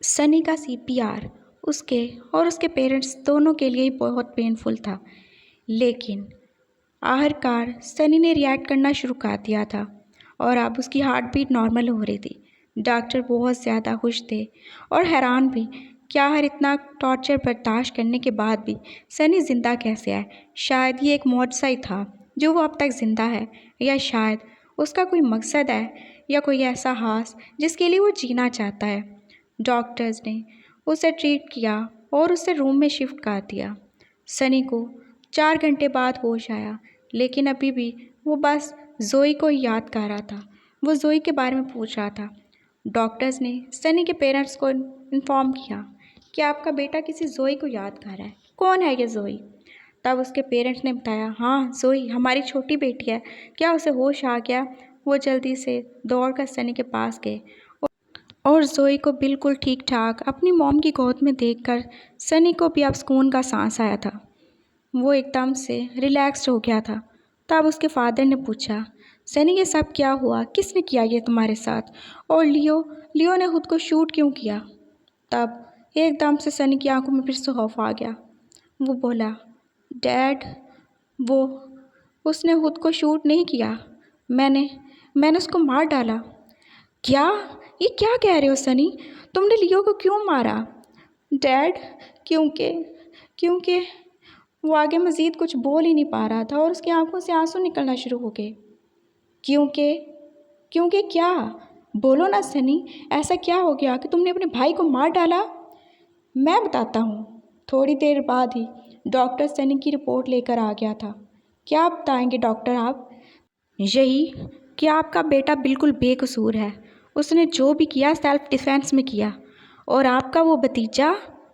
सनी का सीपीआर उसके और उसके पेरेंट्स दोनों के लिए ही बहुत पेनफुल था, लेकिन आखिरकार सनी ने रिएक्ट करना शुरू कर दिया था और अब उसकी हार्ट बीट नॉर्मल हो रही थी। डॉक्टर बहुत ज़्यादा खुश थे और हैरान भी, क्या हर इतना टॉर्चर बर्दाश्त करने के बाद भी सनी ज़िंदा कैसे है। शायद ये एक मौजज़ा ही था जो वो अब तक ज़िंदा है, या शायद उसका कोई मकसद है या कोई ऐसा हास जिसके लिए वो जीना चाहता है। डॉक्टर्स ने उसे ट्रीट किया और उसे रूम में शिफ्ट कर दिया। सनी को 4 घंटे बाद होश आया, लेकिन अभी भी वो बस जोई को याद कर रहा था। वो जोई के बारे में पूछ रहा था। डॉक्टर्स ने सनी के पेरेंट्स को इन्फॉर्म किया कि आपका बेटा किसी जोई को याद कर रहा है। कौन है ये जोई? तब उसके पेरेंट्स ने बताया, हाँ जोई हमारी छोटी बेटी है। क्या उसे होश आ गया? वो जल्दी से दौड़कर सनी के पास गए और जोई को बिल्कुल ठीक ठाक अपनी मॉम की गोद में देखकर सनी को भी अब सुकून का सांस आया था। वो एकदम से रिलैक्स्ड हो गया था। तब उसके फादर ने पूछा, सनी ये सब क्या हुआ? किसने किया ये तुम्हारे साथ? और लियो लियो ने खुद को शूट क्यों किया? तब एकदम से सनी की आंखों में फिर से खौफ आ गया। वो बोला, डैड वो उसने खुद को शूट नहीं किया, मैंने मैंने उसको मार डाला। क्या? ये क्या कह रहे हो सनी? तुमने लियो को क्यों मारा? डैड क्योंकि क्योंकि वो आगे मज़ीद कुछ बोल ही नहीं पा रहा था और उसकी आंखों से आंसू निकलना शुरू हो गए। क्योंकि क्योंकि क्या? बोलो ना सनी, ऐसा क्या हो गया कि तुमने अपने भाई को मार डाला? मैं बताता हूँ। थोड़ी देर बाद ही डॉक्टर सनी की रिपोर्ट लेकर आ गया था। क्या बताएंगे डॉक्टर आप? यही कि आपका बेटा बिल्कुल बेकसूर है। उसने जो भी किया सेल्फ डिफेंस में किया, और आपका वो भतीजा,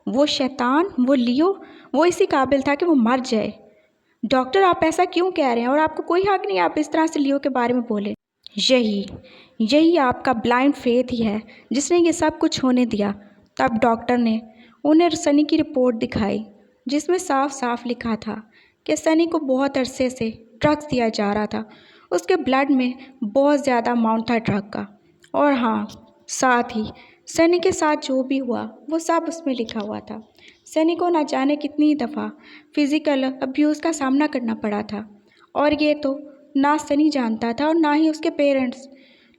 वो शैतान, वो लियो, वो इसी काबिल था कि वो मर जाए। डॉक्टर आप ऐसा क्यों कह रहे हैं? और आपको कोई हक नहीं आप इस तरह से लियो के बारे में बोले। यही यही आपका ब्लाइंड फेथ ही है जिसने ये सब कुछ होने दिया। तब डॉक्टर ने उन्हें सनी की रिपोर्ट दिखाई, जिसमें साफ साफ लिखा था कि सनी को बहुत अरसे से ड्रग्स दिया जा रहा था। उसके ब्लड में बहुत ज़्यादा अमाउंट था ड्रग का। और हाँ, साथ ही सनी के साथ जो भी हुआ वो सब उसमें लिखा हुआ था। सनी को ना जाने कितनी दफ़ा फिज़िकल अब्यूज़ का सामना करना पड़ा था, और ये तो ना सनी जानता था और ना ही उसके पेरेंट्स।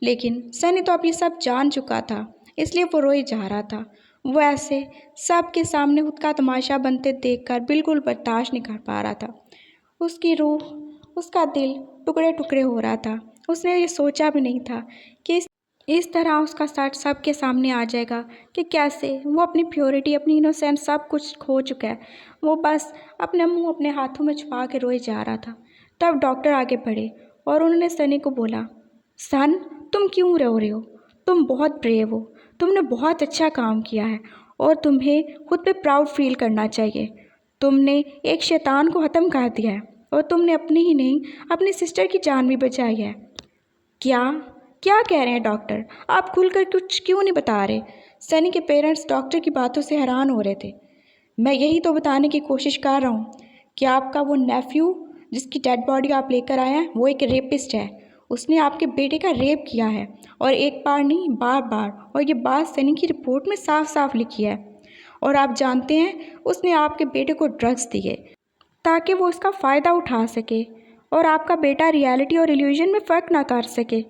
लेकिन सनी तो अब ये सब जान चुका था, इसलिए वो रोए जा रहा था। वो ऐसे सबके सामने खुद का तमाशा बनते देखकर बिल्कुल बर्दाश्त नहीं कर पा रहा था। उसकी रूह, उसका दिल टुकड़े टुकड़े हो रहा था। उसने ये सोचा भी नहीं था कि इस तरह उसका सच सबके सामने आ जाएगा कि कैसे वो अपनी प्योरिटी, अपनी इनोसेंस सब कुछ खो चुका है। वो बस अपने मुंह अपने हाथों में छुपा के रोए जा रहा था। तब डॉक्टर आगे बढ़े और उन्होंने सनी को बोला, सन तुम क्यों रो रहे हो? तुम बहुत ब्रेव हो, तुमने बहुत अच्छा काम किया है और तुम्हें खुद पे प्राउड फील करना चाहिए। तुमने एक शैतान को ख़त्म कर दिया है और तुमने अपनी ही नहीं अपनी सिस्टर की जान भी बचाई है। क्या क्या कह रहे हैं डॉक्टर? आप खुलकर कुछ क्यों नहीं बता रहे? सनी के पेरेंट्स डॉक्टर की बातों से हैरान हो रहे थे। मैं यही तो बताने की कोशिश कर रहा हूँ कि आपका वो नेफ्यू जिसकी डेड बॉडी आप लेकर आए हैं वो एक रेपिस्ट है। उसने आपके बेटे का रेप किया है, और एक बार नहीं बार बार, और ये बात सनी की रिपोर्ट में साफ साफ लिखी है। और आप जानते हैं उसने आपके बेटे को ड्रग्स दिए ताकि वो उसका फ़ायदा उठा सके और आपका बेटा रियलिटी और इल्यूजन में फ़र्क ना कर सके।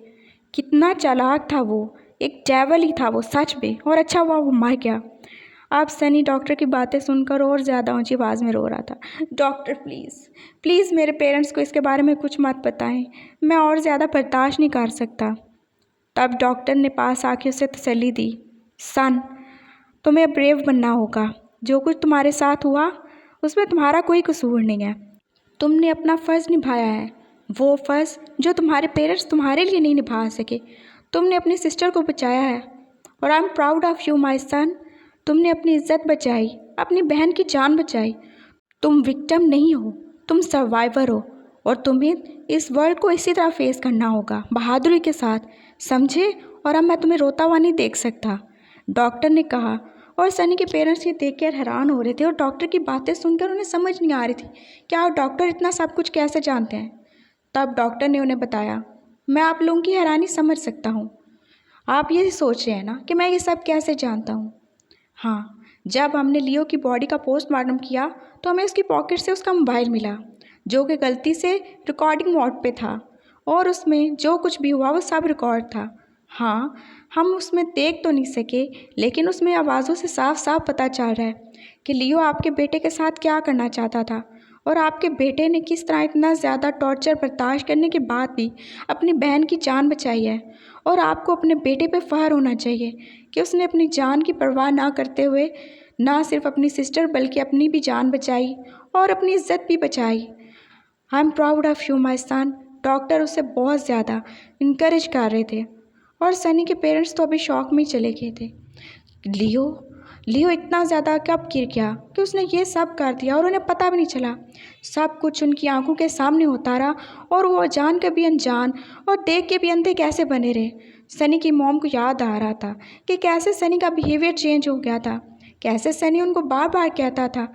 कितना चालाक था वो, एक डेविल ही था वो सच में, और अच्छा हुआ वो मर गया। अब सनी डॉक्टर की बातें सुनकर और ज़्यादा ऊंची आवाज़ में रो रहा था। डॉक्टर प्लीज़ प्लीज़ मेरे पेरेंट्स को इसके बारे में कुछ मत बताएं, मैं और ज़्यादा बर्दाश्त नहीं कर सकता। तब डॉक्टर ने पास आके उसे तसल्ली दी, सन तुम्हें ब्रेव बनना होगा। जो कुछ तुम्हारे साथ हुआ उसमें तुम्हारा कोई कसूर नहीं है। तुमने अपना फ़र्ज़ निभाया है, वो फ़र्ज़ जो तुम्हारे पेरेंट्स तुम्हारे लिए नहीं निभा सके। तुमने अपनी सिस्टर को बचाया है, और I am proud of you my son. तुमने अपनी इज्जत बचाई, अपनी बहन की जान बचाई। तुम विक्टिम नहीं हो, तुम सर्वाइवर हो, और तुम्हें इस वर्ल्ड को इसी तरह फेस करना होगा, बहादुरी के साथ, समझे? और अब मैं तुम्हें रोता हुआ नहीं देख सकता, डॉक्टर ने कहा। और सनी के पेरेंट्स ये देख कर हैरान हो रहे थे और डॉक्टर की बातें सुनकर उन्हें समझ नहीं आ रही थी क्या डॉक्टर इतना सब कुछ कैसे जानते हैं। तब डॉक्टर ने उन्हें बताया, मैं आप लोगों की हैरानी समझ सकता हूँ। आप ये सोच रहे हैं ना कि मैं ये सब कैसे जानता हूँ। हाँ, जब हमने लियो की बॉडी का पोस्टमार्टम किया तो हमें उसकी पॉकेट से उसका मोबाइल मिला, जो कि गलती से रिकॉर्डिंग मोड पे था और उसमें जो कुछ भी हुआ वो सब रिकॉर्ड था। हाँ, हम उसमें देख तो नहीं सके, लेकिन उसमें आवाज़ों से साफ साफ पता चल रहा है कि लियो आपके बेटे के साथ क्या करना चाहता था और आपके बेटे ने किस तरह इतना ज़्यादा टॉर्चर बर्दाश्त करने के बाद भी अपनी बहन की जान बचाई है। और आपको अपने बेटे पे फ़ख्र होना चाहिए कि उसने अपनी जान की परवाह ना करते हुए ना सिर्फ अपनी सिस्टर बल्कि अपनी भी जान बचाई और अपनी इज्जत भी बचाई। I am proud of you my son. Doctor उसे बहुत ज़्यादा इनकरेज कर रहे थे और सनी के पेरेंट्स तो अभी शॉक में ही चले गए थे। लियो लियो इतना ज़्यादा कब गिर गया कि उसने ये सब कर दिया और उन्हें पता भी नहीं चला। सब कुछ उनकी आंखों के सामने होता रहा और वो जान के भी अनजान और देख के भी अंधे कैसे बने रहे। सनी की मॉम को याद आ रहा था कि कैसे सनी का बिहेवियर चेंज हो गया था, कैसे सनी उनको बार बार कहता था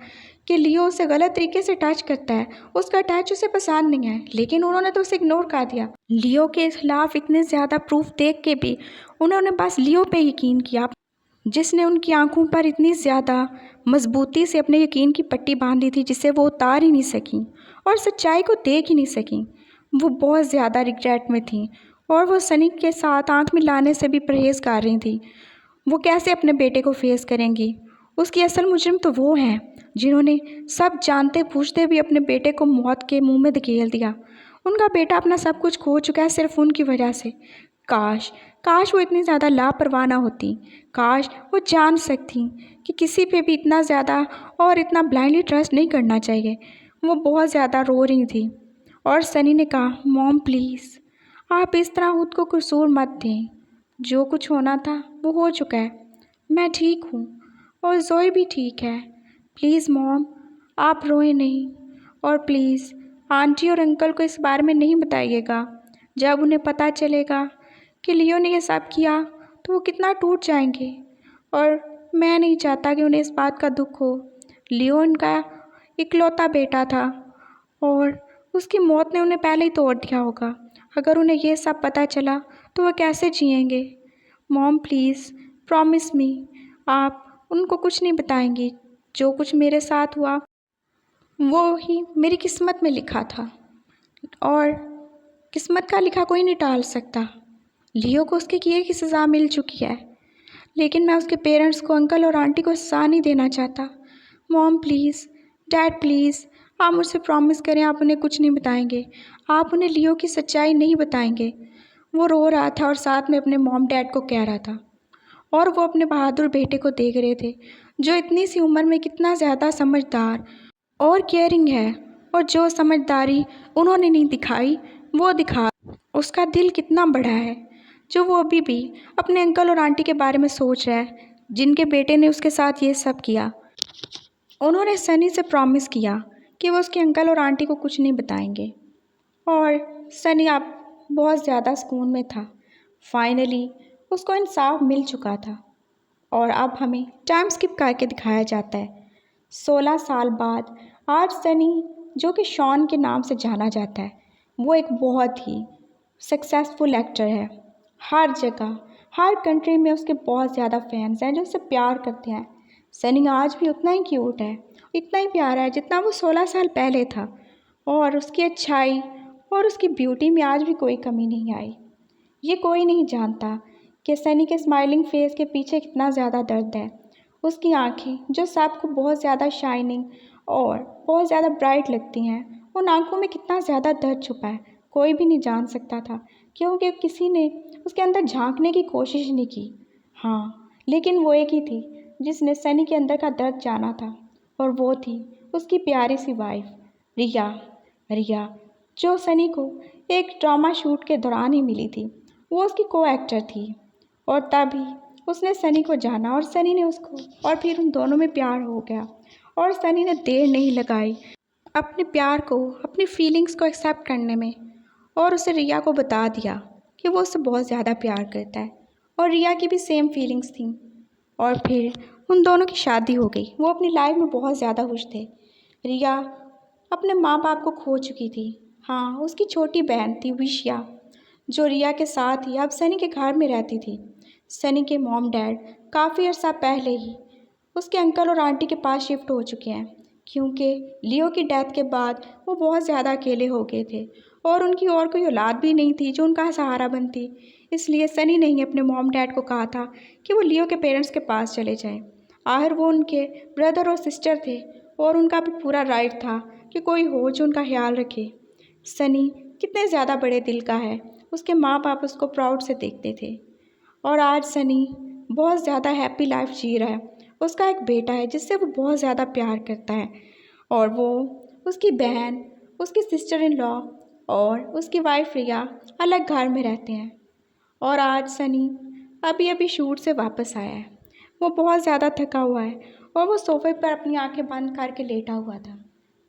कि लियो उसे गलत तरीके से टच करता है, उसका टच उसे पसंद नहीं है, लेकिन उन्होंने तो उसे इग्नोर कर दिया। लियो के खिलाफ इतने ज़्यादा प्रूफ देख के भी उन्होंने बस लियो पे यकीन किया, जिसने उनकी आंखों पर इतनी ज़्यादा मजबूती से अपने यकीन की पट्टी बांधी थी जिसे वो उतार ही नहीं सकी और सच्चाई को देख ही नहीं सकी। वो बहुत ज़्यादा रिग्रेट में थी और वो सनी के साथ आंख मिलाने से भी परहेज़ कर रही थी। वो कैसे अपने बेटे को फेस करेंगी? उसकी असल मुजरिम तो वो हैं जिन्होंने सब जानते बूझते भी अपने बेटे को मौत के मुंह में धकेल दिया। उनका बेटा अपना सब कुछ खो चुका है सिर्फ उनकी वजह से। काश काश वो इतनी ज़्यादा लापरवाह ना होती। काश वो जान सकती कि किसी पे भी इतना ज़्यादा और इतना ब्लाइंडली ट्रस्ट नहीं करना चाहिए। वो बहुत ज़्यादा रो रही थी और सनी ने कहा, मॉम प्लीज़ आप इस तरह खुद को कसूर मत दें। जो कुछ होना था वो हो चुका है। मैं ठीक हूँ और जोई भी ठीक है। प्लीज़ मॉम आप रोए नहीं और प्लीज़ आंटी और अंकल को इस बारे में नहीं बताइएगा। जब उन्हें पता चलेगा कि लियो ने ये सब किया तो वो कितना टूट जाएंगे और मैं नहीं चाहता कि उन्हें इस बात का दुख हो। लियो उनका इकलौता बेटा था और उसकी मौत ने उन्हें पहले ही तोड़ दिया होगा। अगर उन्हें ये सब पता चला तो वह कैसे जिएंगे। मॉम प्लीज़ प्रॉमिस मी आप उनको कुछ नहीं बताएंगी। जो कुछ मेरे साथ हुआ वो ही मेरी किस्मत में लिखा था और किस्मत का लिखा कोई नहीं टाल सकता। लियो को उसके किए की सज़ा मिल चुकी है, लेकिन मैं उसके पेरेंट्स को, अंकल और आंटी को सज़ा नहीं देना चाहता। मॉम प्लीज़, डैड प्लीज़, आप मुझसे प्रॉमिस करें आप उन्हें कुछ नहीं बताएंगे। आप उन्हें लियो की सच्चाई नहीं बताएंगे। वो रो रहा था और साथ में अपने मॉम डैड को कह रहा था और वो अपने बहादुर बेटे को देख रहे थे जो इतनी सी उम्र में कितना ज़्यादा समझदार और केयरिंग है और जो समझदारी उन्होंने नहीं दिखाई वो दिखा। उसका दिल कितना बड़ा है जो वो अभी भी अपने अंकल और आंटी के बारे में सोच रहा है जिनके बेटे ने उसके साथ ये सब किया। उन्होंने सनी से प्रॉमिस किया कि वो उसके अंकल और आंटी को कुछ नहीं बताएंगे और सनी अब बहुत ज़्यादा सुकून में था। फाइनली उसको इंसाफ मिल चुका था और अब हमें टाइम स्किप करके दिखाया जाता है 16 साल बाद। आज सनी, जो कि शॉन के नाम से जाना जाता है, वो एक बहुत ही सक्सेसफुल एक्टर है। हर जगह, हर कंट्री में उसके बहुत ज़्यादा फैंस हैं जो उससे प्यार करते हैं। सनी आज भी उतना ही क्यूट है, इतना ही प्यारा है जितना वो 16 साल पहले था और उसकी अच्छाई और उसकी ब्यूटी में आज भी कोई कमी नहीं आई। ये कोई नहीं जानता कि सनी के स्माइलिंग फेस के पीछे कितना ज़्यादा दर्द है। उसकी आंखें जो सबको बहुत ज़्यादा शाइनिंग और बहुत ज़्यादा ब्राइट लगती हैं, उन आंखों में कितना ज़्यादा दर्द छुपा है कोई भी नहीं जान सकता था, क्योंकि किसी ने उसके अंदर झांकने की कोशिश नहीं की। हाँ, लेकिन वो एक ही थी जिसने सनी के अंदर का दर्द जाना था और वो थी उसकी प्यारी सी वाइफ रिया। रिया जो सनी को एक ड्रामा शूट के दौरान ही मिली थी। वो उसकी को एक्टर थी और तभी उसने सनी को जाना और सनी ने उसको, और फिर उन दोनों में प्यार हो गया और सनी ने देर नहीं लगाई अपने प्यार को, अपनी फीलिंग्स को एक्सेप्ट करने में और उसे रिया को बता दिया कि वो उससे बहुत ज़्यादा प्यार करता है और रिया की भी सेम फीलिंग्स थी और फिर उन दोनों की शादी हो गई। वो अपनी लाइफ में बहुत ज़्यादा खुश थे। रिया अपने माँ बाप को खो चुकी थी। हाँ, उसकी छोटी बहन थी विशिया जो रिया के साथ ही अब सनी के घर में रहती थी। सनी के मॉम डैड काफ़ी अर्सा पहले ही उसके अंकल और आंटी के पास शिफ्ट हो चुके हैं, क्योंकि लियो की डेथ के बाद वो बहुत ज़्यादा अकेले हो गए थे और उनकी और कोई औलाद भी नहीं थी जो उनका सहारा बनती। इसलिए सनी ने ही अपने मॉम डैड को कहा था कि वो लियो के पेरेंट्स के पास चले जाएं। आखिर वो उनके ब्रदर और सिस्टर थे और उनका भी पूरा राइट था कि कोई हो जो उनका ख्याल रखे। सनी कितने ज़्यादा बड़े दिल का है, उसके माँ बाप उसको प्राउड से देखते थे और आज सनी बहुत ज़्यादा हैप्पी लाइफ जी रहा है। उसका एक बेटा है जिससे वो बहुत ज़्यादा प्यार करता है और वो, उसकी बहन, उसकी सिस्टर इन लॉ और उसकी वाइफ रिया अलग घर में रहते हैं। और आज सनी अभी अभी शूट से वापस आया है। वो बहुत ज़्यादा थका हुआ है और वो सोफे पर अपनी आंखें बंद करके लेटा हुआ था।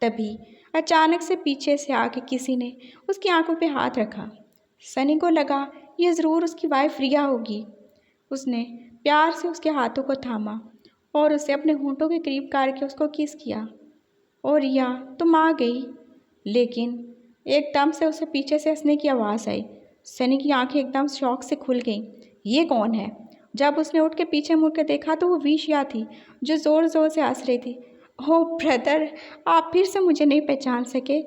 तभी अचानक से पीछे से आके किसी ने उसकी आंखों पे हाथ रखा। सनी को लगा ये ज़रूर उसकी वाइफ रिया होगी। उसने प्यार से उसके हाथों को थामा और उसे अपने होंठों के करीब करके उसको किस किया। और रिया तुम आ गई। लेकिन एकदम से उसे पीछे से हंसने की आवाज़ आई। सनी की आंखें एकदम शौक से खुल गईं। ये कौन है? जब उसने उठ के पीछे मुड़ के देखा तो वो विशिया थी जो ज़ोर ज़ोर से हंस रही थी। ओह ब्रदर, आप फिर से मुझे नहीं पहचान सके?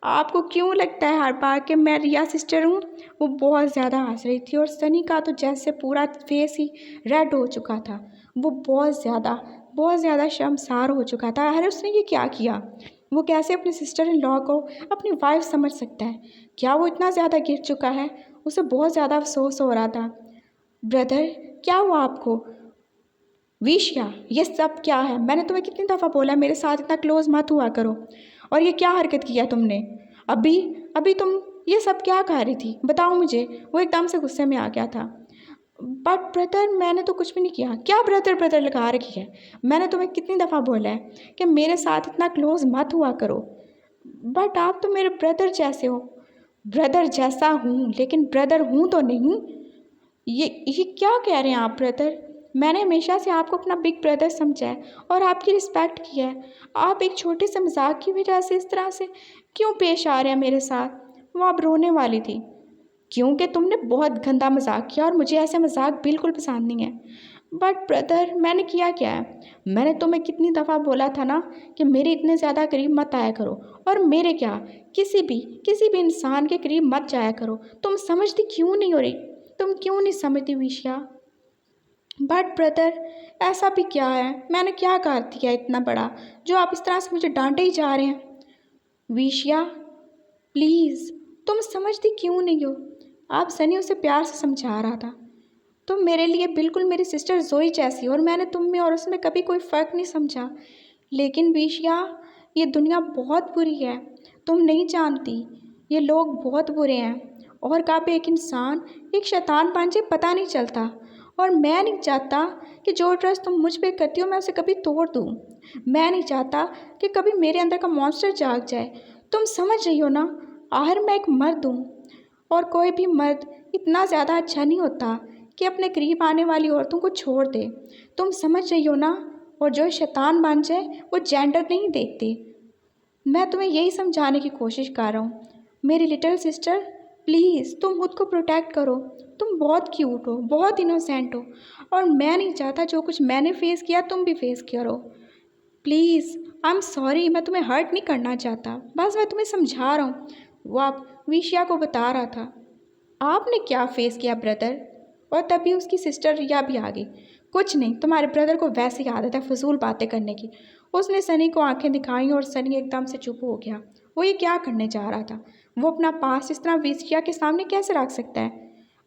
आपको क्यों लगता है हर बार कि मैं रिया सिस्टर हूँ? वो बहुत ज़्यादा हंस रही थी और सनी का तो जैसे पूरा फेस ही रेड हो चुका था। वो बहुत ज़्यादा शर्मसार हो चुका था। अरे उसने ये क्या किया? वो कैसे अपनी सिस्टर इन लॉ को अपनी वाइफ समझ सकता है? क्या वो इतना ज़्यादा गिर चुका है? उसे बहुत ज़्यादा अफसोस हो रहा था। ब्रदर, क्या हुआ आपको? विशिया, ये सब क्या है? मैंने तुम्हें कितनी दफ़ा बोला मेरे साथ इतना क्लोज मत हुआ करो। और ये क्या हरकत किया तुमने? अभी अभी तुम ये सब क्या कह रही थी? बताओ मुझे। वो एकदम से गुस्से में आ गया था। बट ब्रदर, मैंने तो कुछ भी नहीं किया। क्या ब्रदर ब्रदर लगा रखी है? मैंने तुम्हें कितनी दफ़ा बोला है कि मेरे साथ इतना क्लोज मत हुआ करो। बट आप तो मेरे ब्रदर जैसे हो। ब्रदर जैसा हूँ लेकिन ब्रदर हूँ तो नहीं। ये क्या कह रहे हैं आप ब्रदर? मैंने हमेशा से आपको अपना बिग ब्रदर समझा है और आपकी रिस्पेक्ट की है। आप एक छोटे से मजाक की वजह से इस तरह से क्यों पेश आ रहे हैं मेरे साथ? वो आप रोने वाली थी क्योंकि तुमने बहुत गंदा मजाक किया और मुझे ऐसे मजाक बिल्कुल पसंद नहीं है। बट ब्रदर, मैंने किया क्या है? मैंने तुम्हें कितनी दफ़ा बोला था ना कि मेरे इतने ज़्यादा करीब मत आया करो। और मेरे क्या, किसी भी इंसान के करीब मत जाया करो। तुम समझती क्यों नहीं हो रही? तुम क्यों नहीं समझती विशिया? बट ब्रदर, ऐसा भी क्या है? मैंने क्या कर दिया इतना बड़ा जो आप इस तरह से मुझे डांटे ही जा रहे हैं? विशिया प्लीज़, तुम समझती क्यों नहीं हो? आप सनी उसे प्यार से समझा रहा था। तुम मेरे लिए बिल्कुल मेरी सिस्टर जोई जैसी हो और मैंने तुम में और उसमें कभी कोई फ़र्क नहीं समझा। लेकिन विशिया, ये दुनिया बहुत बुरी है। तुम नहीं जानती, ये लोग बहुत बुरे हैं और कब एक इंसान एक शैतान बन जाए पता नहीं चलता। और मैं नहीं चाहता कि जो ट्रस्ट तुम मुझ पे करती हो मैं उसे कभी तोड़ दूँ। मैं नहीं चाहता कि कभी मेरे अंदर का मॉन्स्टर जाग जाए। तुम समझ रही हो ना? आखिर मैं एक मर्द हूँ और कोई भी मर्द इतना ज़्यादा अच्छा नहीं होता कि अपने करीब आने वाली औरतों को छोड़ दे। तुम समझ रही हो ना? और जो शैतान बन जाए वो जेंडर नहीं देखती। मैं तुम्हें यही समझाने की कोशिश कर रहा हूँ। मेरी लिटिल सिस्टर, प्लीज़ तुम खुद को प्रोटेक्ट करो। तुम बहुत क्यूट हो, बहुत इनोसेंट हो और मैं नहीं चाहता जो कुछ मैंने फेस किया तुम भी फेस करो। प्लीज़, आई एम सॉरी, मैं तुम्हें हर्ट नहीं करना चाहता, बस मैं तुम्हें समझा रहा हूँ। वो आप विशिया को बता रहा था। आपने क्या फेस किया ब्रदर? और तभी उसकी सिस्टर रिया भी आ गई। कुछ नहीं, तुम्हारे ब्रदर को वैसे ही आदत है फजूल बातें करने की। उसने सनी को आंखें दिखाई और सनी एकदम से चुप हो गया। वो ये क्या करने जा रहा था? वो अपना पास इस तरह विशिया के सामने कैसे रख सकता है?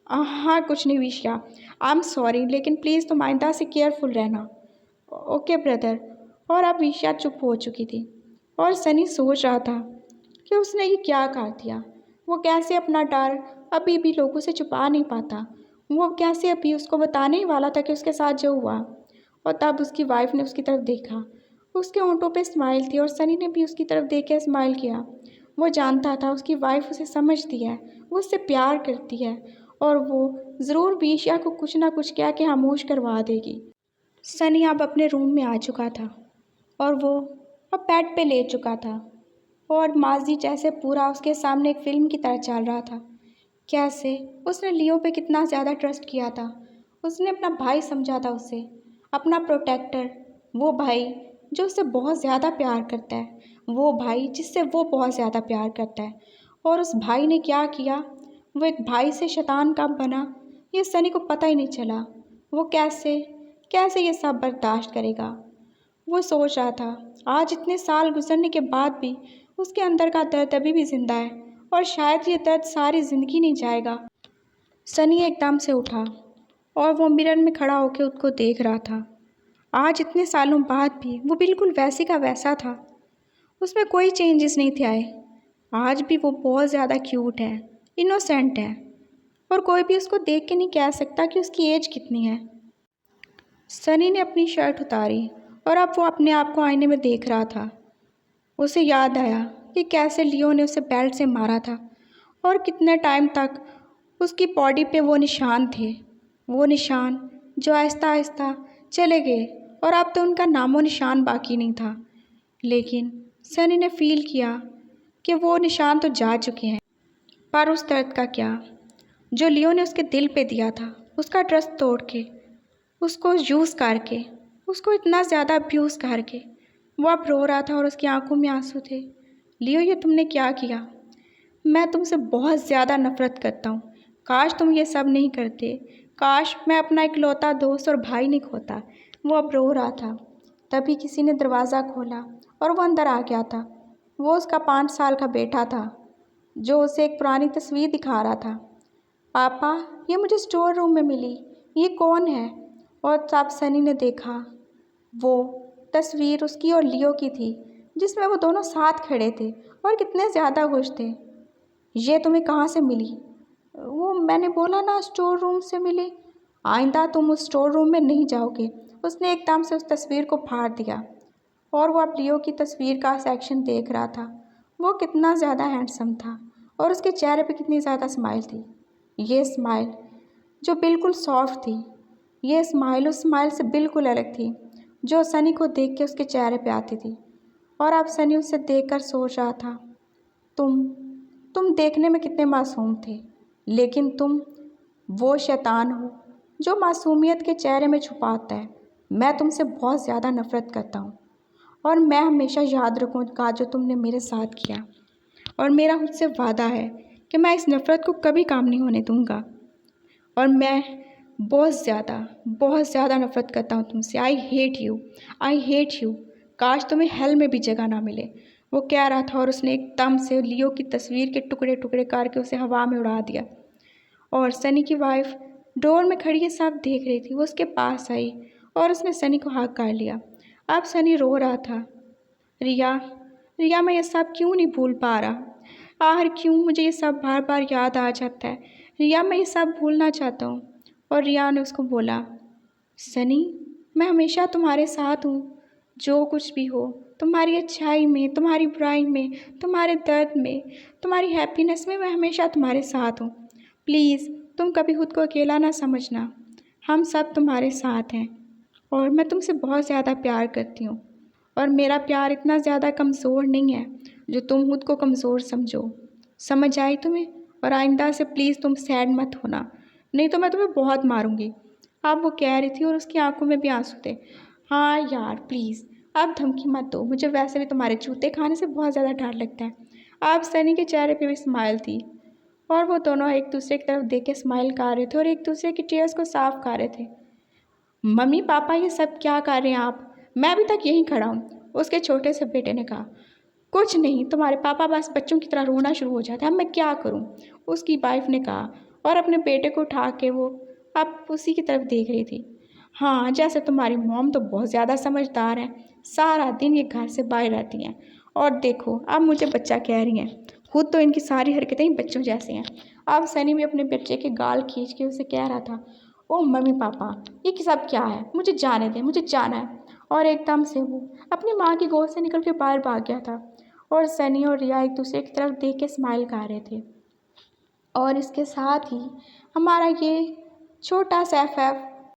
हाँ कुछ नहीं विशिया, आई एम सॉरी, लेकिन प्लीज़ तुम आइंदा से केयरफुल रहना। Okay brother. और अब विशिया चुप हो चुकी थी और सनी सोच रहा था कि उसने ये क्या कर दिया। वो कैसे अपना डर अभी भी लोगों से छुपा नहीं पाता। वो कैसे अभी उसको बताने ही वाला था कि उसके साथ जो हुआ। और तब उसकी वाइफ ने उसकी तरफ देखा। उसके होंठों पे स्माइल थी और सनी ने भी उसकी तरफ देख के स्माइल किया। वो जानता था उसकी वाइफ उसे समझती है, वो उससे प्यार करती है और वो ज़रूर विशिया को कुछ ना कुछ कह के खामोश करवा देगी। सनी अब अपने रूम में आ चुका था और वो अब बेड पे लेट चुका था और माजी जैसे पूरा उसके सामने एक फ़िल्म की तरह चल रहा था। कैसे उसने लियो पे कितना ज़्यादा ट्रस्ट किया था। उसने अपना भाई समझा था उसे, अपना प्रोटेक्टर। वो भाई जो उससे बहुत ज़्यादा प्यार करता है, वो भाई जिससे वो बहुत ज़्यादा प्यार करता है। और उस भाई ने क्या किया, वो एक भाई से शैतान कब बना, ये सनी को पता ही नहीं चला। वो कैसे कैसे ये सब बर्दाश्त करेगा। वो सोच रहा था, आज इतने साल गुजरने के बाद भी उसके अंदर का दर्द अभी भी जिंदा है और शायद ये दर्द सारी ज़िंदगी नहीं जाएगा। सनी एकदम से उठा और वो मिरर में खड़ा होकर उसको देख रहा था। आज इतने सालों बाद भी वो बिल्कुल वैसे का वैसा था। उसमें कोई चेंजेस नहीं थे आए। आज भी वो बहुत ज़्यादा क्यूट है, इनोसेंट है और कोई भी उसको देख के नहीं कह सकता कि उसकी एज कितनी है। सनी ने अपनी शर्ट उतारी और अब वो अपने आप को आईने में देख रहा था। उसे याद आया कि कैसे लियो ने उसे बेल्ट से मारा था और कितने टाइम तक उसकी बॉडी पे वो निशान थे। वो निशान जो आहिस्ता आहिस्ता चले गए और अब तो उनका नामो निशान बाकी नहीं था। लेकिन सनी ने फील किया कि वो निशान तो जा चुके हैं, पर उस दर्द का क्या जो लियो ने उसके दिल पे दिया था, उसका ट्रस्ट तोड़ के, उसको यूज़ करके, उसको इतना ज़्यादा अब्यूज़ करके वो अब रो रहा था और उसकी आंखों में आंसू थे। लियो, ये तुमने क्या किया? मैं तुमसे बहुत ज़्यादा नफ़रत करता हूँ। काश तुम ये सब नहीं करते। काश मैं अपना इकलौता दोस्त और भाई नहीं खोता। वो अब रो रहा था। तभी किसी ने दरवाज़ा खोला और वो अंदर आ गया था। वो उसका 5 साल का बेटा था जो उसे एक पुरानी तस्वीर दिखा रहा था। पापा, ये मुझे स्टोर रूम में मिली, ये कौन है? और तब सनी ने देखा, वो तस्वीर उसकी और लियो की थी जिसमें वो दोनों साथ खड़े थे और कितने ज़्यादा खुश थे। ये तुम्हें कहाँ से मिली? वो मैंने बोला ना, स्टोर रूम से मिली। आइंदा तुम उस स्टोर रूम में नहीं जाओगे। उसने एकदम से उस तस्वीर को फाड़ दिया और वो अब लियो की तस्वीर का सेक्शन देख रहा था। वो कितना ज़्यादा हैंडसम था और उसके चेहरे पे कितनी ज़्यादा स्माइल थी। ये स्माइल जो बिल्कुल सॉफ्ट थी, ये स्माइल उस स्माइल से बिल्कुल अलग थी जो सनी को देख के उसके चेहरे पे आती थी। और अब सनी उसे देखकर सोच रहा था, तुम तुम देखने में कितने मासूम थे, लेकिन तुम वो शैतान हो जो मासूमियत के चेहरे में छुपाता है। मैं तुमसे बहुत ज़्यादा नफ़रत करता हूँ और मैं हमेशा याद रखूँगा जो तुमने मेरे साथ किया। और मेरा खुद से वादा है कि मैं इस नफ़रत को कभी काम नहीं होने दूँगा। और मैं बहुत ज़्यादा नफ़रत करता हूँ तुमसे। I hate you, I hate you. काश तुम्हें हेल में भी जगह ना मिले। वो कह रहा था और उसने एकदम से लियो की तस्वीर के टुकड़े टुकड़े करके उसे हवा में उड़ा दिया। और सनी की वाइफ डोर में खड़ी ये सब देख रही थी। वो उसके पास आई और उसने सनी को हाथ कर लिया। अब सनी रो रहा था, रिया, रिया, मैं ये सब क्यों नहीं भूल पा रहा। आखिर क्यों मुझे ये सब बार बार याद आ जाता है। रिया, मैं ये सब भूलना चाहता हूँ। और रिया ने उसको बोला, सनी, मैं हमेशा तुम्हारे साथ हूँ। जो कुछ भी हो, तुम्हारी अच्छाई में, तुम्हारी बुराई में, तुम्हारे दर्द में, तुम्हारी हैप्पीनेस में, मैं हमेशा तुम्हारे साथ हूँ। प्लीज़ तुम कभी खुद को अकेला ना समझना। हम सब तुम्हारे साथ हैं और मैं तुमसे बहुत ज़्यादा प्यार करती हूँ। और मेरा प्यार इतना ज़्यादा कमज़ोर नहीं है जो तुम खुद को कमज़ोर समझो। समझ आई तुम्हें? और आइंदा से प्लीज़ तुम सैड मत होना, नहीं तो मैं तुम्हें बहुत मारूंगी। अब वो कह रही थी और उसकी आंखों में भी आंसू थे। हाँ यार प्लीज़, अब धमकी मत दो। मुझे वैसे भी तुम्हारे जूते खाने से बहुत ज़्यादा डर लगता है। अब सनी के चेहरे पे भी स्माइल थी और वो दोनों एक दूसरे की तरफ देख के स्माइल कर रहे थे और एक दूसरे की टीयर्स को साफ कर रहे थे। मम्मी पापा, ये सब क्या कर रहे हैं आप? मैं अभी तक यहीं खड़ा हूँ, उसके छोटे से बेटे ने कहा। कुछ नहीं, तुम्हारे पापा बस बच्चों की तरह रोना शुरू हो जाते हैं। अब मैं क्या करूँ, उसकी वाइफ ने कहा और अपने बेटे को उठा के वो अब उसी की तरफ देख रही थी। हाँ, जैसे तुम्हारी मॉम तो बहुत ज़्यादा समझदार है, सारा दिन ये घर से बाहर रहती हैं और देखो अब मुझे बच्चा कह रही हैं। खुद तो इनकी सारी हरकतें ही बच्चों जैसी हैं। अब सनी भी अपने बच्चे के गाल खींच के उसे कह रहा था, ओ मम्मी पापा, ये सब क्या है, मुझे जाने दें, मुझे जाना है। और एकदम से वो अपनी माँ की गोद से निकल के बाहर भाग गया था और सनी और रिया एक दूसरे की तरफ देख के स्माइल कर रहे थे। और इसके साथ ही हमारा ये छोटा सा FF